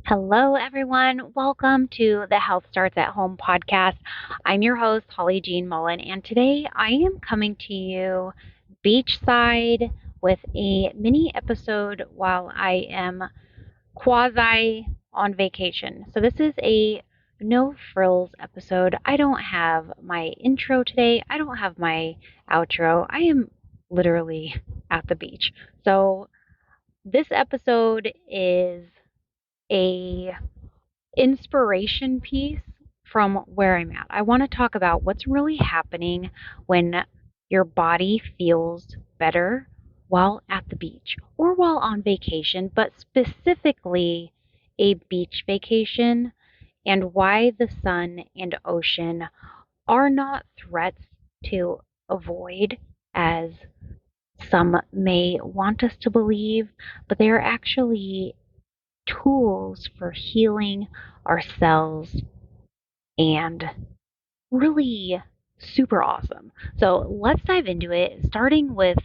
Hello, everyone. Welcome to the Health Starts at Home podcast. I'm your host, Holly Jean Mullen, and today I am coming to you beachside with a mini episode while I am quasi on vacation. So, this is a no frills episode. I don't have my intro today, I don't have my outro. I am literally at the beach. So, this episode is a inspiration piece from where I'm at. I want to talk about what's really happening when your body feels better while at the beach or while on vacation, but specifically a beach vacation, and why the sun and ocean are not threats to avoid as some may want us to believe, but they are actually tools for healing ourselves and really super awesome. So let's dive into it, starting with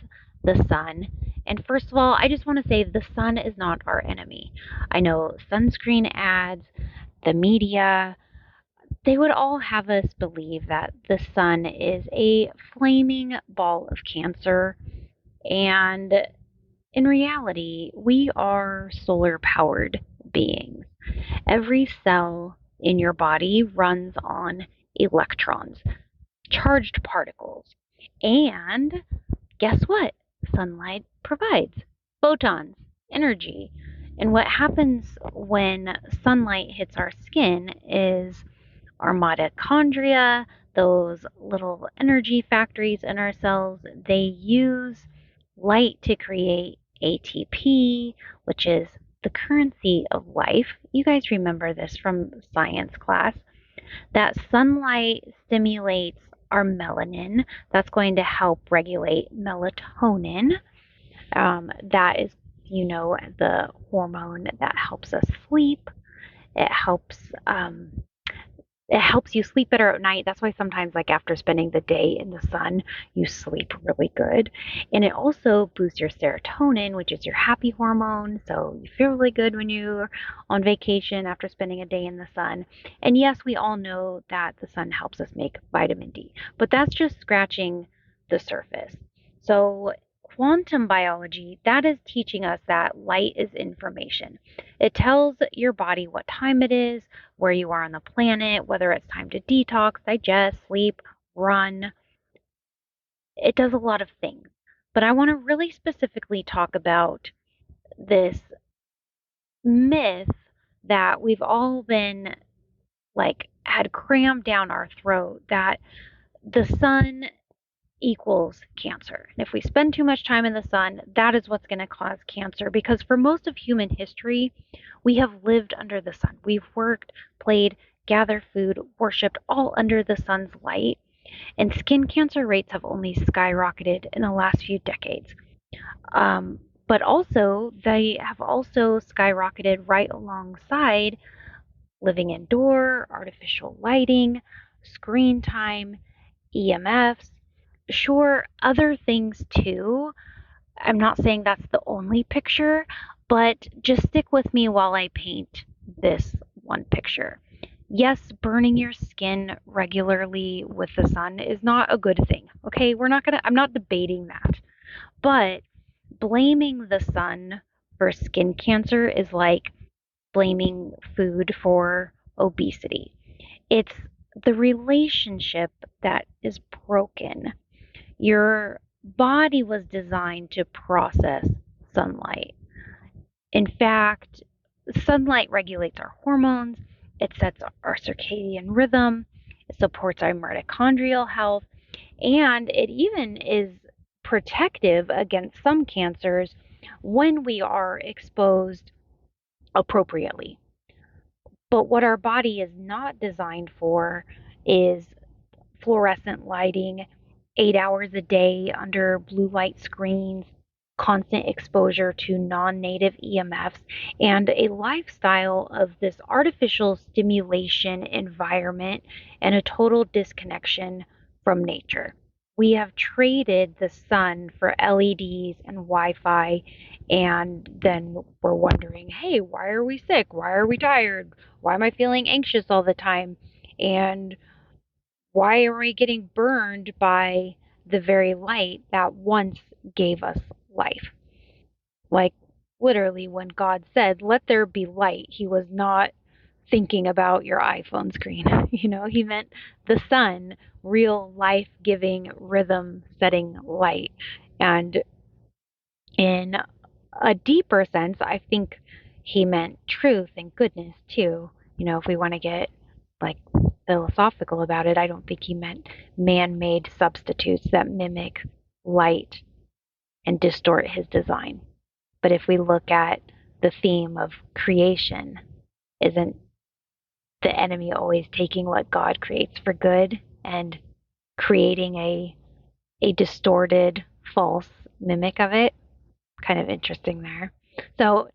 the sun. And first of all, I just want to say the sun is not our enemy. I know sunscreen ads, the media, they would all have us believe that the sun is a flaming ball of cancer. And in reality, we are solar powered beings. Every cell in your body runs on electrons, charged particles. And guess what? Sunlight provides photons, energy. And what happens when sunlight hits our skin is our mitochondria, those little energy factories in our cells, they use light to create ATP, which is the currency of life. You guys remember this from science class. That sunlight stimulates our melanin. That's going to help regulate melatonin. That is, the hormone that helps us sleep. It helps it helps you sleep better at night. That's why sometimes, like after spending the day in the sun, you sleep really good. And it also boosts your serotonin, which is your happy hormone. So you feel really good when you're on vacation after spending a day in the sun. And yes, we all know that the sun helps us make vitamin D, but that's just scratching the surface. So quantum biology, that is teaching us that light is information. It tells your body what time it is, where you are on the planet, whether it's time to detox, digest, sleep, run. It does a lot of things. But I want to really specifically talk about this myth that we've all been had crammed down our throat that the sun equals cancer. And if we spend too much time in the sun, that is what's going to cause cancer, because for most of human history, we have lived under the sun. We've worked, played, gathered food, worshiped all under the sun's light. And skin cancer rates have only skyrocketed in the last few decades. But also, they have also skyrocketed right alongside living indoor, artificial lighting, screen time, EMFs, sure, other things too. I'm not saying that's the only picture, but just stick with me while I paint this one picture. Yes, burning your skin regularly with the sun is not a good thing. Okay, I'm not debating that. But blaming the sun for skin cancer is like blaming food for obesity. It's the relationship that is broken. Your body was designed to process sunlight. In fact, sunlight regulates our hormones, it sets our circadian rhythm, it supports our mitochondrial health, and it even is protective against some cancers when we are exposed appropriately. But what our body is not designed for is fluorescent lighting, 8 hours a day under blue light screens, constant exposure to non native EMFs, and a lifestyle of this artificial stimulation environment and a total disconnection from nature. we have traded the sun for LEDs and Wi-Fi, and then we're wondering, hey, why are we sick? Why are we tired? Why am I feeling anxious all the time? And why are we getting burned by the very light that once gave us life? Like, literally, when God said, let there be light, he was not thinking about your iPhone screen. He meant the sun, real life giving, rhythm setting light. And in a deeper sense, I think he meant truth and goodness too. If we want to get like philosophical about it, I don't think he meant man made substitutes that mimic light and distort his design. But if we look at the theme of creation, isn't the enemy always taking what God creates for good and creating a distorted, false mimic of it? Kind of interesting there. So,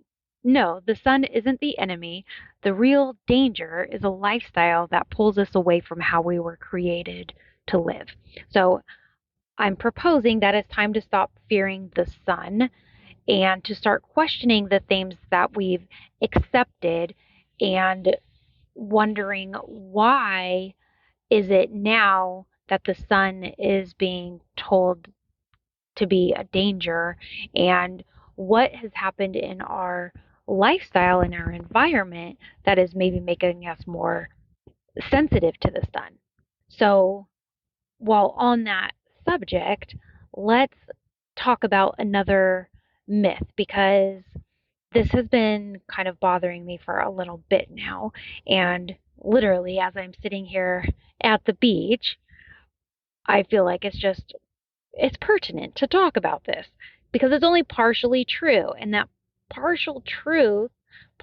no, the sun isn't the enemy. The real danger is a lifestyle that pulls us away from how we were created to live. So, I'm proposing that it's time to stop fearing the sun and to start questioning the things that we've accepted and wondering why is it now that the sun is being told to be a danger, and what has happened in our lifestyle and our environment that is maybe making us more sensitive to the sun. So, while on that subject, let's talk about another myth, because this has been kind of bothering me for a little bit now. And literally, as I'm sitting here at the beach, I feel like it's pertinent to talk about this because it's only partially true. And that partial truth,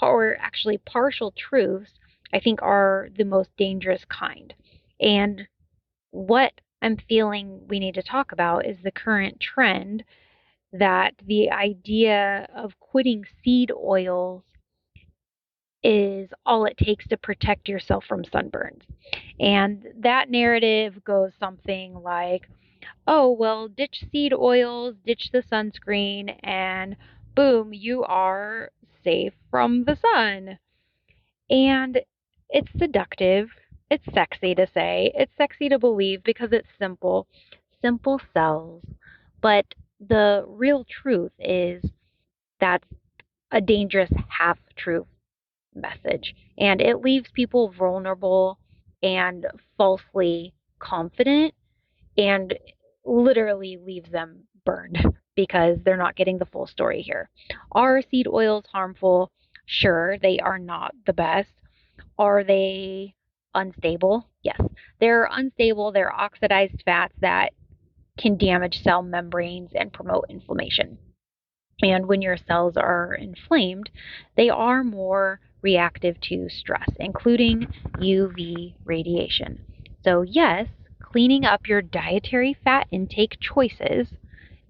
or actually partial truths, I think are the most dangerous kind. And what I'm feeling we need to talk about is the current trend that the idea of quitting seed oils is all it takes to protect yourself from sunburns. And that narrative goes something like, oh, well, ditch seed oils, ditch the sunscreen, and boom, you are safe from the sun. And it's seductive. It's sexy to say. It's sexy to believe because it's simple. Simple sells. But the real truth is that's a dangerous half truth message. And it leaves people vulnerable and falsely confident and literally leaves them burned because they're not getting the full story here. Are seed oils harmful? Sure, they are not the best. Are they unstable? Yes. They're unstable. They're oxidized fats that can damage cell membranes and promote inflammation. And when your cells are inflamed, they are more reactive to stress, including UV radiation. So, yes, cleaning up your dietary fat intake choices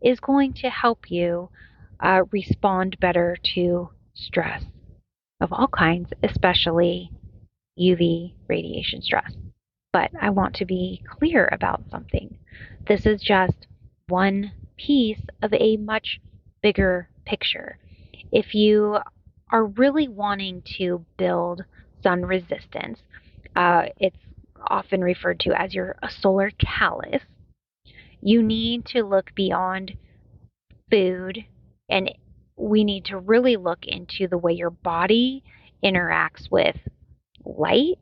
is going to help you respond better to stress of all kinds, especially UV radiation stress. But I want to be clear about something. This is just one piece of a much bigger picture. If you are really wanting to build sun resistance, it's often referred to as your solar callus. You need to look beyond food, and we need to really look into the way your body interacts with light,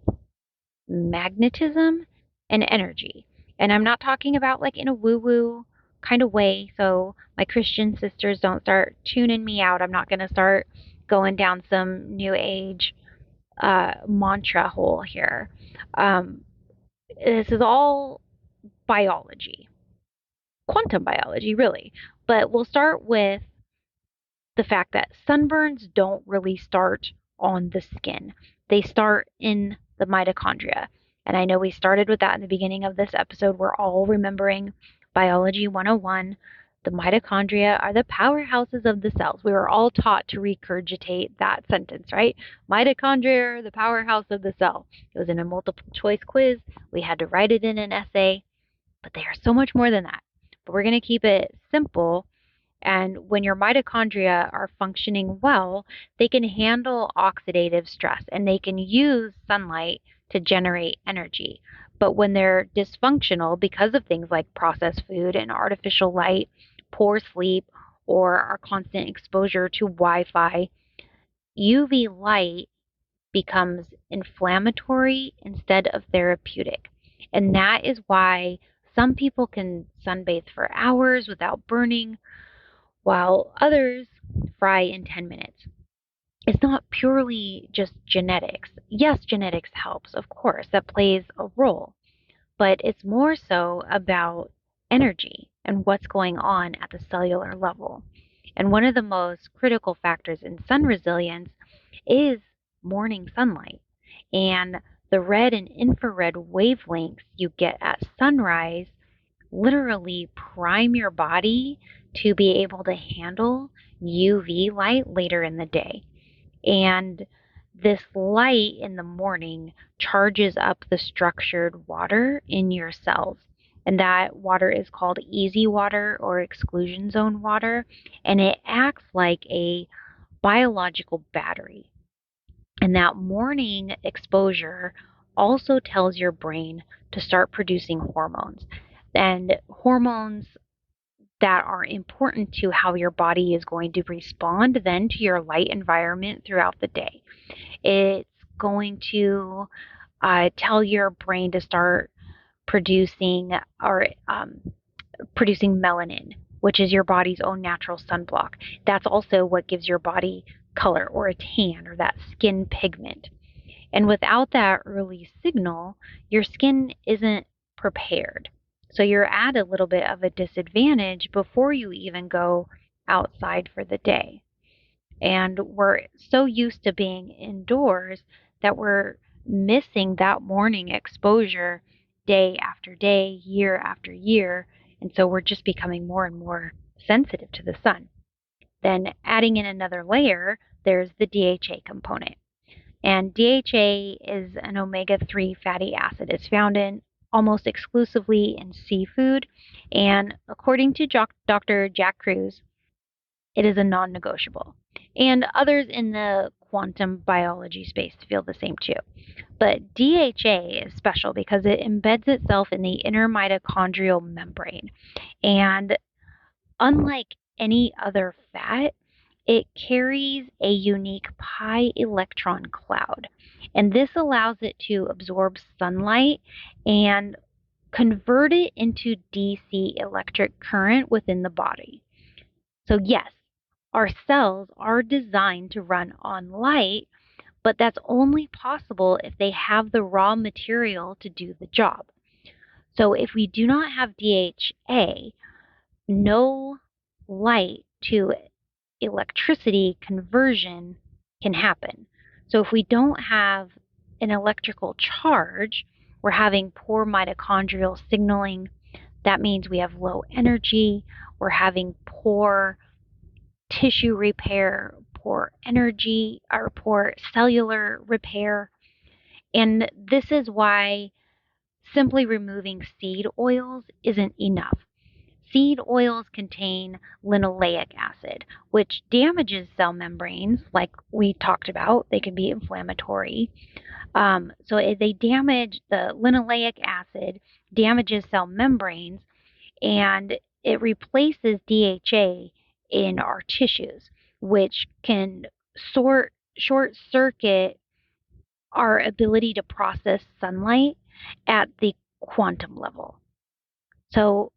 magnetism, and energy. And I'm not talking about like in a woo woo kind of way. So my Christian sisters don't start tuning me out. I'm not going to start going down some new age mantra hole here. Um, this is all biology, quantum biology, really. But we'll start with the fact that sunburns don't really start on the skin. They start in the mitochondria. And I know we started with that in the beginning of this episode. We're all remembering Biology 101. The mitochondria are the powerhouses of the cells. We were all taught to regurgitate that sentence, right? Mitochondria are the powerhouse of the cell. It was in a multiple choice quiz. We had to write it in an essay. but they are so much more than that. But we're going to keep it simple. And when your mitochondria are functioning well, they can handle oxidative stress and they can use sunlight to generate energy. But when they're dysfunctional because of things like processed food and artificial light, poor sleep, or our constant exposure to Wi Fi, UV light becomes inflammatory instead of therapeutic. And that is why some people can sunbathe for hours without burning, while others fry in 10 minutes. It's not purely just genetics. Yes, genetics helps, of course, that plays a role, but it's more so about energy and what's going on at the cellular level. And one of the most critical factors in sun resilience is morning sunlight. And the red and infrared wavelengths you get at sunrise literally prime your body to be able to handle UV light later in the day. And this light in the morning charges up the structured water in your cells. And that water is called easy water or exclusion zone water. And it acts like a biological battery. And that morning exposure also tells your brain to start producing hormones. And hormones that are important to how your body is going to respond then to your light environment throughout the day. It's going to tell your brain to start producing or producing melanin, which is your body's own natural sunblock. That's also what gives your body color or a tan or that skin pigment. And without that early signal, your skin isn't prepared. So you're at a little bit of a disadvantage before you even go outside for the day. And we're so used to being indoors that we're missing that morning exposure day after day, year after year. And so we're just becoming more and more sensitive to the sun. Then adding in another layer, there's the DHA component. And DHA is an omega 3 fatty acid. It's found in almost exclusively in seafood. And according to Dr. Jack Kruse, it is a non negotiable. And others in the quantum biology space feel the same too. But DHA is special because it embeds itself in the inner mitochondrial membrane. And unlike any other fat, it carries a unique pi electron cloud. And this allows it to absorb sunlight and convert it into DC electric current within the body. So, yes, our cells are designed to run on light, but that's only possible if they have the raw material to do the job. So, if we do not have DHA, no light to electricity conversion can happen. So if we don't have an electrical charge, we're having poor mitochondrial signaling. That means we have low energy, we're having poor tissue repair, poor energy, or poor cellular repair. And this is why simply removing seed oils isn't enough. Seed oils contain linoleic acid, which damages cell membranes, like we talked about. They can be inflammatory. They damage the linoleic acid, damages cell membranes, and it replaces DHA in our tissues, which can short circuit our ability to process sunlight at the quantum level. So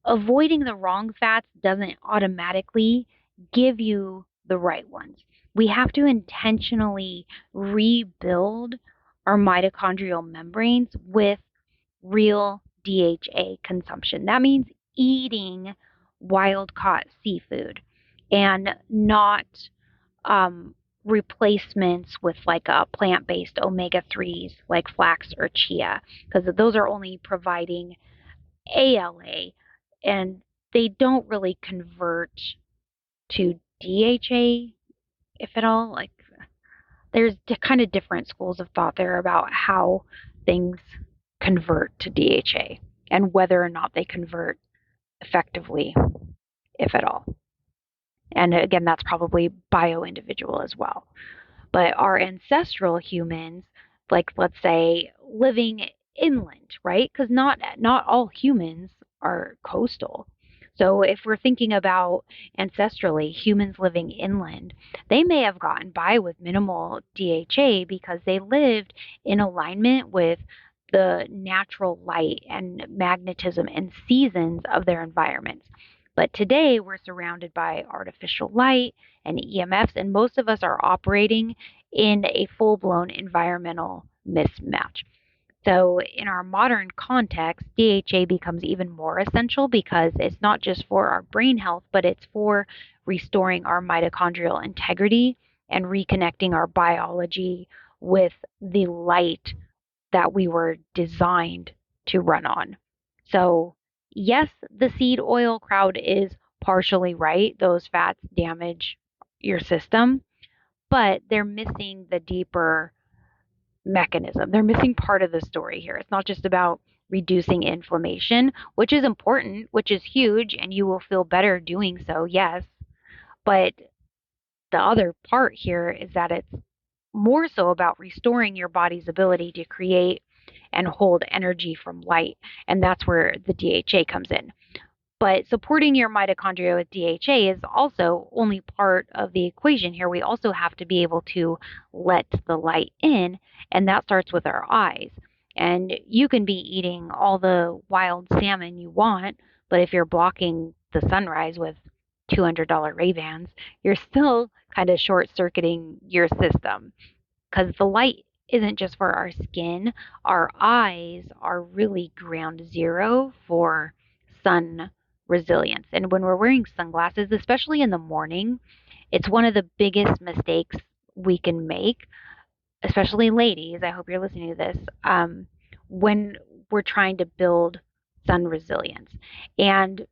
avoiding the wrong fats doesn't automatically give you the right ones. We have to intentionally rebuild our mitochondrial membranes with real DHA consumption. That means eating wild caught seafood and not replacements with like a plant based omega 3s like flax or chia, because those are only providing ALA and they don't really convert to DHA, if at all. Like, there's kind of different schools of thought there about how things convert to DHA. and whether or not they convert effectively, if at all. And again, that's probably bio individual as well. But our ancestral humans, like let's say living inland, right? Because not all humans are coastal. So if we're thinking about ancestrally humans living inland, they may have gotten by with minimal DHA because they lived in alignment with the natural light and magnetism and seasons of their environments. But today we're surrounded by artificial light and EMFs, and most of us are operating in a full blown environmental mismatch. So, in our modern context, DHA becomes even more essential because it's not just for our brain health, but it's for restoring our mitochondrial integrity and reconnecting our biology with the light that we were designed to run on. So, yes, the seed oil crowd is partially right. Those fats damage your system, but they're missing the deeper mechanism. They're missing part of the story here. It's not just about reducing inflammation, which is important, which is huge, and you will feel better doing so, yes. But the other part here is that it's more so about restoring your body's ability to create and hold energy from light. And that's where the DHA comes in. But supporting your mitochondria with DHA is also only part of the equation here. We also have to be able to let the light in, and that starts with our eyes. And you can be eating all the wild salmon you want, but if you're blocking the sunrise with $200 Ray-Bans, you're still kind of short circuiting your system because the light isn't just for our skin. Our eyes are really ground zero for sun resilience. And when we're wearing sunglasses, especially in the morning, it's one of the biggest mistakes we can make, especially ladies. I hope you're listening to this. When we're trying to build sun resilience. And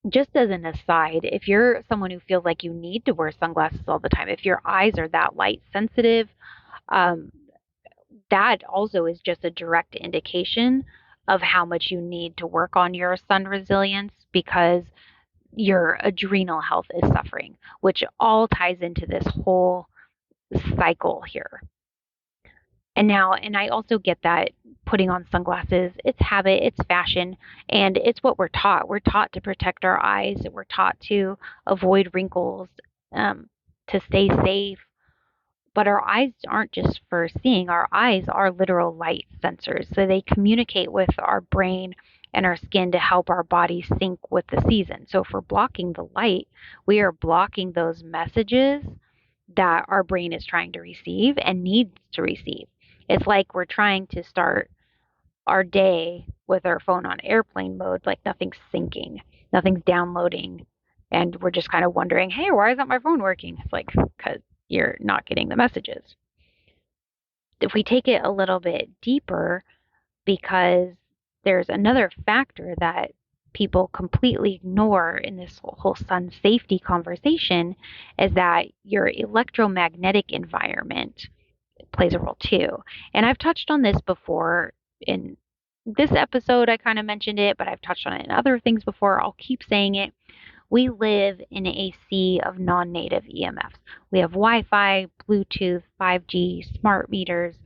just as an aside, if you're someone who feels like you need to wear sunglasses all the time, if your eyes are that light sensitive, um, that also is just a direct indication of how much you need to work on your sun resilience because your adrenal health is suffering, which all ties into this whole cycle here. And I also get that putting on sunglasses, it's habit, it's fashion, and it's what we're taught. We're taught to protect our eyes, we're taught to avoid wrinkles, to stay safe. But our eyes aren't just for seeing, our eyes are literal light sensors. So they communicate with our brain and our skin to help our body sync with the season. So if we're blocking the light, we are blocking those messages that our brain is trying to receive and needs to receive. It's like we're trying to start our day with our phone on airplane mode, like nothing's syncing, nothing's downloading, and we're just kind of wondering, hey, why isn't my phone working? It's like, because you're not getting the messages. If we take it a little bit deeper, because there's another factor that people completely ignore in this whole sun safety conversation, is that your electromagnetic environment plays a role too. And I've touched on this before in this episode. I kind of mentioned it, but I've touched on it in other things before. I'll keep saying it. We live in a sea of non-native EMFs. We have Wi-Fi, Bluetooth, 5G, smart meters,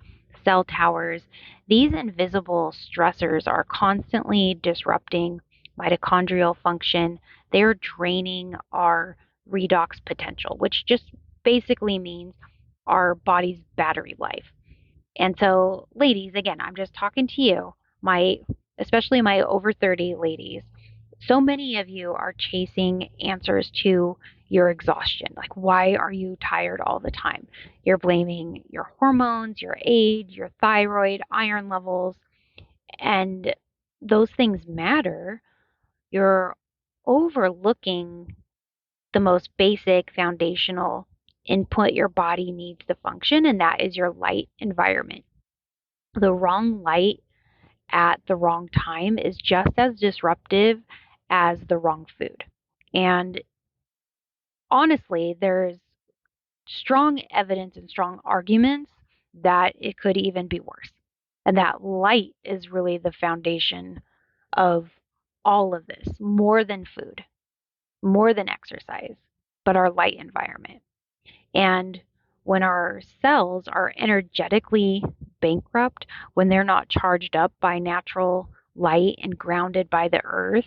cell towers. These invisible stressors are constantly disrupting mitochondrial function. They're draining our redox potential, which just basically means our body's battery life. And so, ladies, again, I'm just talking to you, my especially my over 30 ladies. So many of you are chasing answers to your exhaustion. Like, why are you tired all the time? You're blaming your hormones, your age, your thyroid, iron levels, and those things matter. You're overlooking the most basic foundational input your body needs to function, and that is your light environment. The wrong light at the wrong time is just as disruptive as the wrong food. And honestly, there's strong evidence and strong arguments that it could even be worse. And that light is really the foundation of all of this, more than food, more than exercise, but our light environment. And when our cells are energetically bankrupt, when they're not charged up by natural light and grounded by the earth,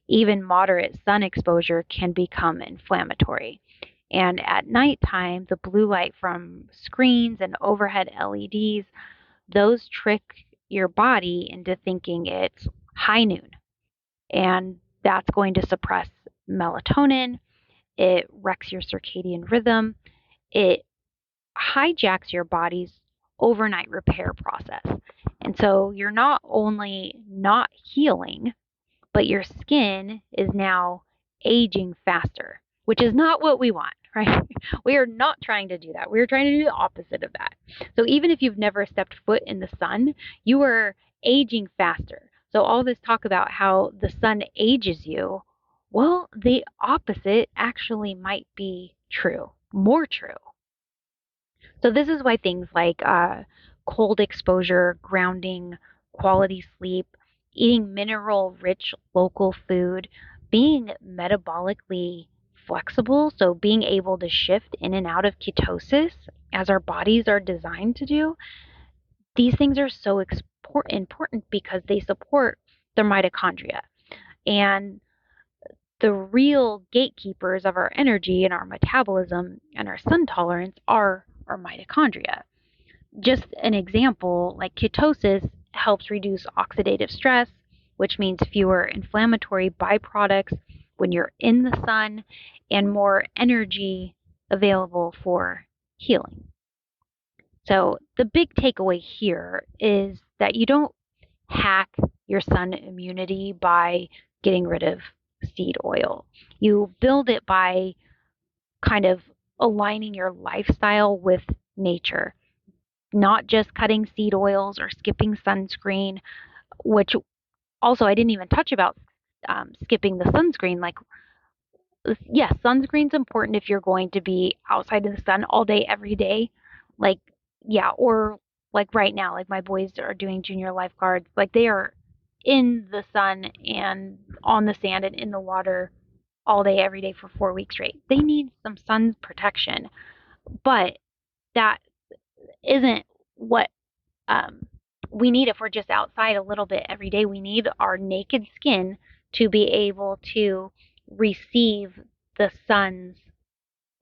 even moderate sun exposure can become inflammatory. And at nighttime, the blue light from screens and overhead LEDs, those trick your body into thinking it's high noon. And that's going to suppress melatonin. It wrecks your circadian rhythm. It hijacks your body's overnight repair process. And so you're not only not healing, but your skin is now aging faster, which is not what we want, right? We are not trying to do that. We're trying to do the opposite of that. So even if you've never stepped foot in the sun, you are aging faster. So all this talk about how the sun ages you, well, the opposite actually might be true, more true. So this is why things like cold exposure, grounding, quality sleep, eating mineral-rich local food, being metabolically flexible, so being able to shift in and out of ketosis as our bodies are designed to do, these things are so important because they support the mitochondria. And the real gatekeepers of our energy and our metabolism and our sun tolerance are our mitochondria. Just an example, like ketosis helps reduce oxidative stress, which means fewer inflammatory byproducts when you're in the sun and more energy available for healing. So, the big takeaway here is that you don't hack your sun immunity by getting rid of seed oil. You build it by kind of aligning your lifestyle with nature, not just cutting seed oils or skipping sunscreen, which also I didn't even touch about skipping the sunscreen. Like, yes, sunscreen's important if you're going to be outside in the sun all day, every day. Like, yeah, or like right now, like my boys are doing junior lifeguards, like they are in the sun and on the sand and in the water all day, every day for 4 weeks straight. They need some sun protection, but that isn't what um, we need if we're just outside a little bit every day. We need our naked skin to be able to receive the sun's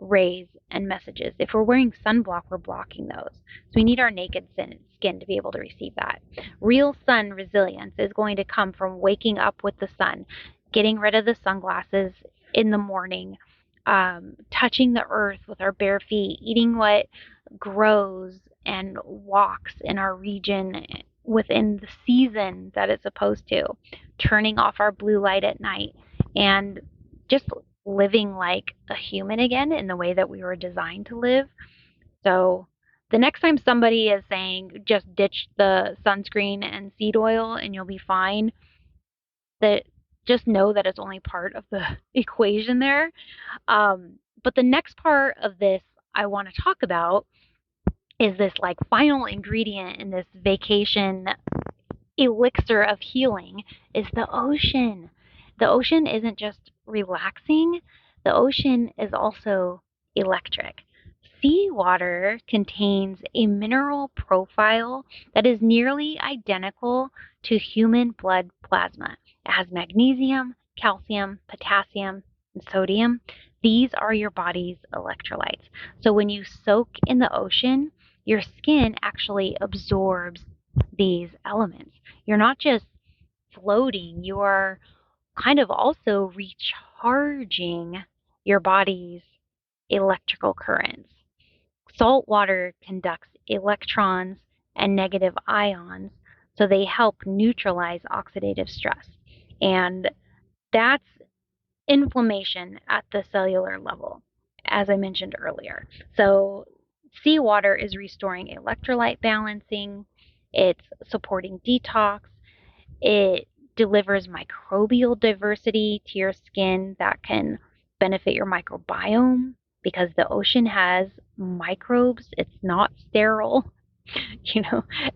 rays and messages. If we're wearing sunblock, we're blocking those. So we need our naked skin to be able to receive that. Real sun resilience is going to come from waking up with the sun, getting rid of the sunglasses in the morning, touching the earth with our bare feet, eating what grows and walks in our region within the season that it's supposed to, turning off our blue light at night, and just living like a human again in the way that we were designed to live. So the next time somebody is saying just ditch the sunscreen and seed oil and you'll be fine, that just know that it's only part of the equation there. But the next part of this I want to talk about is this like final ingredient in this vacation elixir of healing is the ocean. The ocean isn't just relaxing, the ocean is also electric. Seawater contains a mineral profile that is nearly identical to human blood plasma. It has magnesium, calcium, potassium, and sodium. These are your body's electrolytes. So when you soak in the ocean, your skin actually absorbs these elements. You're not just floating, you are kind of also recharging your body's electrical currents. Salt water conducts electrons and negative ions, so they help neutralize oxidative stress. And that's inflammation at the cellular level, as I mentioned earlier. So, seawater is restoring electrolyte balancing, it's supporting detox, it delivers microbial diversity to your skin that can benefit your microbiome because the ocean has microbes. It's not sterile,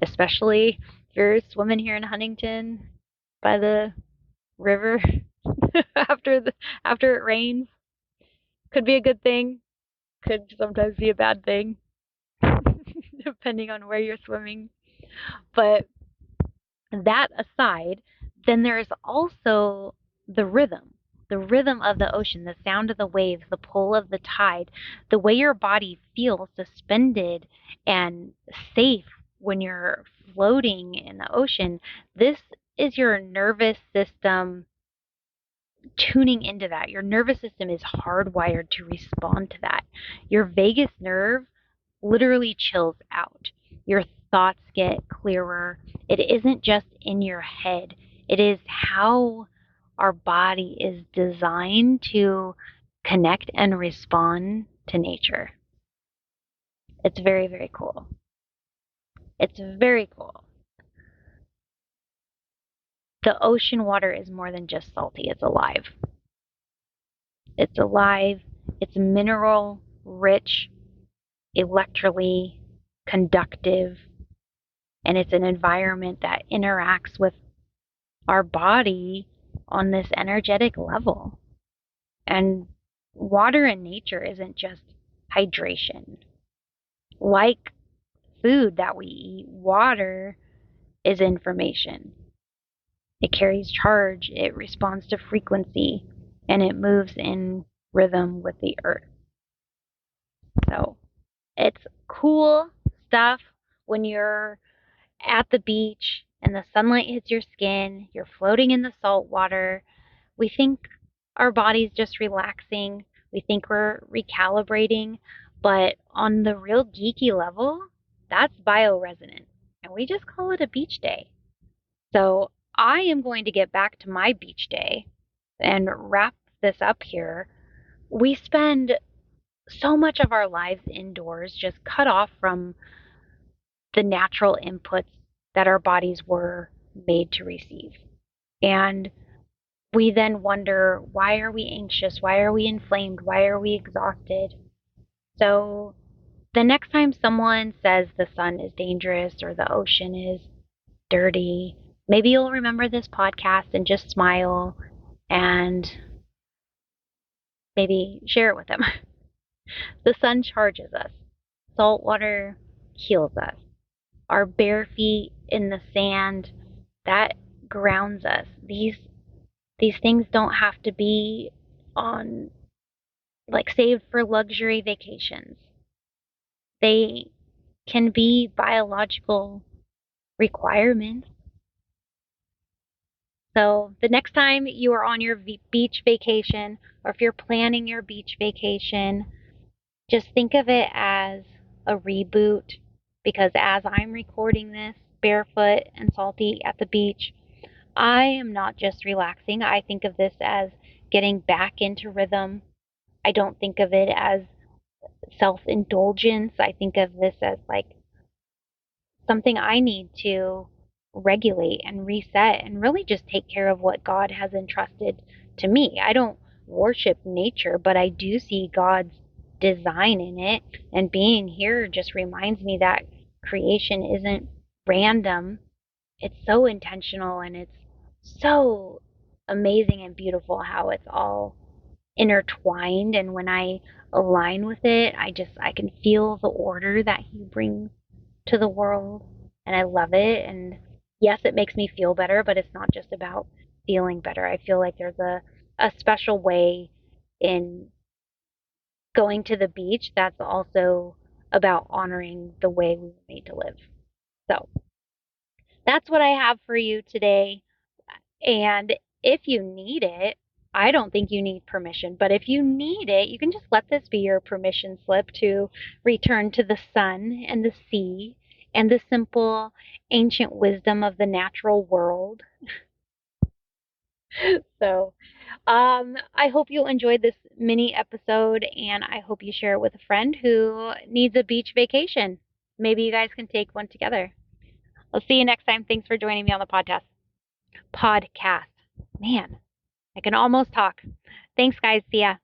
especially if you're swimming here in Huntington. by the river after it rains. Could be a good thing, could sometimes be a bad thing, depending on where you're swimming. But that aside, then there's also the rhythm. The rhythm of the ocean, the sound of the waves, the pull of the tide, the way your body feels suspended and safe when you're floating in the ocean. This is your nervous system tuning into that. Your nervous system is hardwired to respond to that. Your vagus nerve literally chills out. Your thoughts get clearer. It isn't just in your head, it is how our body is designed to connect and respond to nature. It's very, very cool. It's very cool. The ocean water is more than just salty, it's alive. It's alive, it's mineral rich, electrically conductive, and it's an environment that interacts with our body on this energetic level. And water in nature isn't just hydration. Like food that we eat, water is information. It carries charge, it responds to frequency, and it moves in rhythm with the earth. So it's cool stuff when you're at the beach and the sunlight hits your skin, you're floating in the salt water. We think our body's just relaxing, we think we're recalibrating, but on the real geeky level, that's bioresonant. And we just call it a beach day. So I am going to get back to my beach day and wrap this up here. We spend so much of our lives indoors, just cut off from the natural inputs that our bodies were made to receive. And we then wonder, why are we anxious? Why are we inflamed? Why are we exhausted? So the next time someone says the sun is dangerous or the ocean is dirty, maybe you'll remember this podcast and just smile and maybe share it with them. The sun charges us. Salt water heals us. Our bare feet in the sand, that grounds us. These things don't have to be on like saved for luxury vacations. They can be biological requirements. So the next time you are on your beach vacation, or if you're planning your beach vacation, just think of it as a reboot, because as I'm recording this barefoot and salty at the beach, I am not just relaxing. I think of this as getting back into rhythm. I don't think of it as self-indulgence. I think of this as like something I need to regulate and reset and really just take care of what God has entrusted to me. I don't worship nature, but I do see God's design in it. And being here just reminds me that creation isn't random, it's so intentional, and it's so amazing and beautiful how it's all intertwined. And when I align with it, I can feel the order that he brings to the world, and I love it. And yes, it makes me feel better, but it's not just about feeling better. I feel like there's a special way in going to the beach that's also about honoring the way we were made to live. So that's what I have for you today. And if you need it, I don't think you need permission, but if you need it, you can just let this be your permission slip to return to the sun and the sea and the simple ancient wisdom of the natural world. So, I hope you enjoyed this mini episode, and I hope you share it with a friend who needs a beach vacation. Maybe you guys can take one together. I'll see you next time. Thanks for joining me on the podcast. Podcast. Man, I can almost talk. Thanks, guys. See ya.